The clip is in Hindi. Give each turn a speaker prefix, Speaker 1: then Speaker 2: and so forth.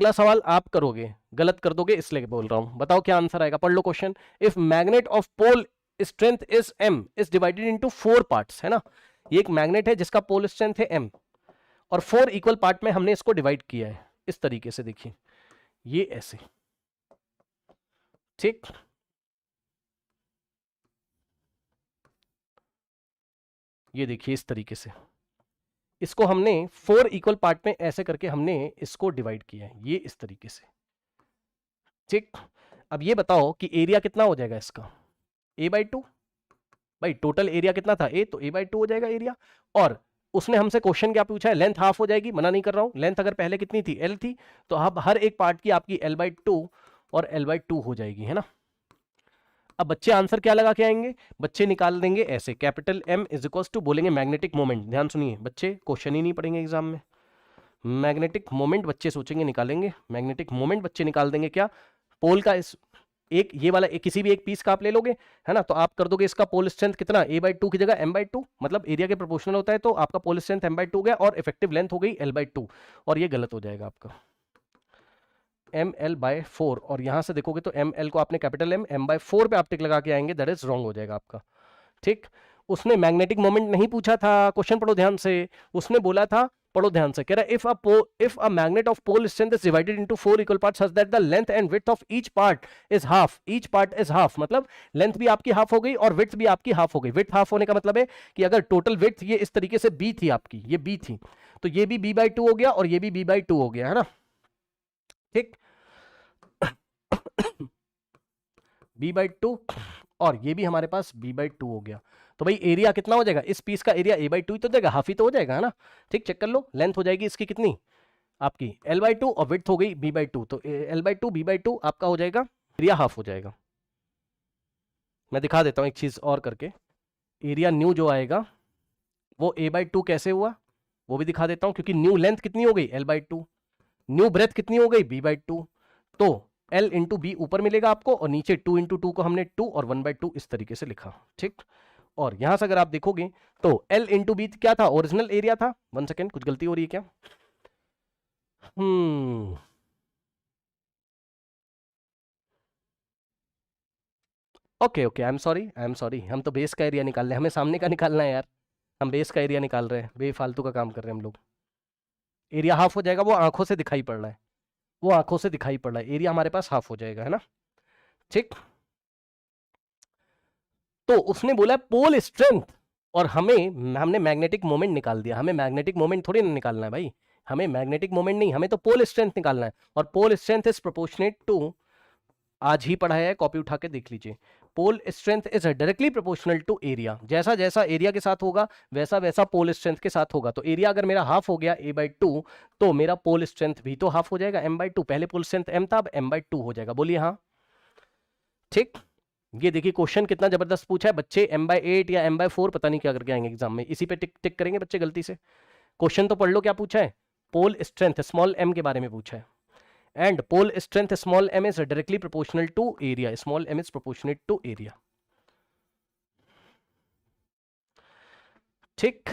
Speaker 1: अगला सवाल आप करोगे, गलत कर दोगे इसलिए बोल रहा हूं। बताओ क्या आंसर आएगा, पढ़ लो question. If magnet of pole strength is m is divided into 4 parts, है ना, ये एक मैग्नेट है जिसका पोल स्ट्रेंथ है m और 4 इक्वल पार्ट में हमने इसको डिवाइड किया है इस तरीके से, देखिए ये ऐसे, ठीक। ये देखिए इस तरीके से इसको हमने 4 इक्वल पार्ट में ऐसे करके हमने इसको डिवाइड किया है, ये इस तरीके से, ठीक। अब ये बताओ कि एरिया कितना हो जाएगा इसका, a/2। भाई टोटल एरिया कितना था a, तो a/2 हो जाएगा एरिया। और उसने हमसे क्वेश्चन क्या पूछा है, लेंथ हाफ हो जाएगी, मना नहीं कर रहा हूं। लेंथ अगर पहले कितनी थी, l थी, तो अब हर एक पार्ट की आपकी l/2 और l/2 हो जाएगी, है ना। अब बच्चे आंसर क्या लगा के आएंगे, बच्चे निकाल देंगे ऐसे, capital M is equal to बोलेंगे मैग्नेटिक मोमेंट। ध्यान सुनिए बच्चे, क्वेश्चन ही नहीं पढ़ेंगे एग्जाम में। मैग्नेटिक मोमेंट बच्चे सोचेंगे निकालेंगे, मैग्नेटिक मोमेंट बच्चे निकाल देंगे क्या, पोल का इस एक ये वाला किसी भी एक पीस का आप ले लोगे, है ना, तो आप कर दोगे इसका पोल स्ट्रेंथ कितना, a/2 की जगह m/2, मतलब एरिया के प्रोपोर्शनल होता है, तो आपका पोल स्ट्रेंथ m/2 हो गया और इफेक्टिव लेंथ हो गई l/2, और ये गलत हो जाएगा आपका ml/4। और यहां से देखोगे तो ml को आपने कैपिटल m/4 पे आप टिक लगा के आएंगे, दैट इज रॉन्ग हो जाएगा आपका, ठीक। उसने मैग्नेटिक मोमेंट नहीं पूछा था, क्वेश्चन पढ़ो ध्यान से। उसने बोला था, पढ़ो ध्यान से, कह रहा if a magnet of pole strength is divided into 4 equal parts such that the length and width of each part is half, each part is half, मतलब लेंथ भी आपकी हाफ हो गई और विड्थ भी आपकी हाफ हो गई। विड्थ हाफ होने का मतलब है कि अगर टोटल विड्थ ये इस तरीके से b थी आपकी, ये b थी, तो ये भी b/2 हो गया और ये भी b/2 हो गया, है ना, ठीक। b/2 और ये भी हमारे पास b/2 हो गया, तो भाई एरिया कितना हो जाएगा, इस पीस का एरिया a/2 ही तो देगा, हाफ ही तो हो जाएगा, है ना, ठीक। चेक कर लो, लेंथ हो जाएगी इसकी कितनी, आपकी l/2 और विड्थ हो गई b/2, तो l/2 b/2 आपका हो जाएगा, एरिया हाफ हो जाएगा। मैं दिखा देता हूं एक चीज और करके, एरिया न्यू जो आएगा वो a/2 कैसे हुआ वो भी दिखा देता हूं, क्योंकि न्यू लेंथ कितनी हो गई l/2, न्यू ब्रेथ कितनी हो गई b/2, तो l इंटू बी ऊपर मिलेगा आपको और नीचे 2 इंटू 2 को हमने 2 और 1/2 इस तरीके से लिखा, ठीक। और यहां से अगर आप देखोगे तो l इंटू बी क्या था, ओरिजिनल एरिया था। 1 सेकेंड, कुछ गलती हो रही है क्या, okay okay, I am sorry, हम तो बेस का एरिया निकाल रहे हैं, हमें सामने का निकालना है यार, हम बेस का एरिया निकाल रहे हैं, बेफालतू का काम कर रहे हैं हम लोग। एरिया हाफ हो जाएगा, वो आंखों से दिखाई पड़ रहा है, वो आंखों से दिखाई पड़ रहा है, एरिया हमारे पास हाफ हो जाएगा, है ना, ठीक। तो उसने बोला पोल स्ट्रेंथ और हमने मैग्नेटिक मोमेंट निकाल दिया, हमें मैग्नेटिक मोमेंट थोड़ी ना निकालना है भाई, हमें मैग्नेटिक मोमेंट नहीं, हमें तो पोल स्ट्रेंथ निकालना है, और pole strength is proportionate to, आज ही पढ़ाया है, कॉपी उठा के देख लीजिए, pole strength is directly proportional to area, जैसा जैसा एरिया के साथ होगा वैसा वैसा पोल स्ट्रेंथ के साथ होगा। तो एरिया अगर मेरा हाफ हो गया a/2, तो मेरा पोल स्ट्रेंथ भी तो हाफ हो जाएगा m/2, पहले पोल स्ट्रेंथ m था, अब m/2 हो जाएगा, बोलिए हाँ, ठीक। ये देखिए क्वेश्चन कितना जबरदस्त पूछा है बच्चे, m/8 या m/4 पता नहीं क्या करके आएंगे एग्जाम में, इसी पे टिक टिक करेंगे बच्चे गलती से। क्वेश्चन तो पढ़ लो क्या पूछा है, पोल स्ट्रेंथ स्मॉल m के बारे में पूछा है, and pole strength small m is directly proportional to area, small m is proportionate to area, ठीक।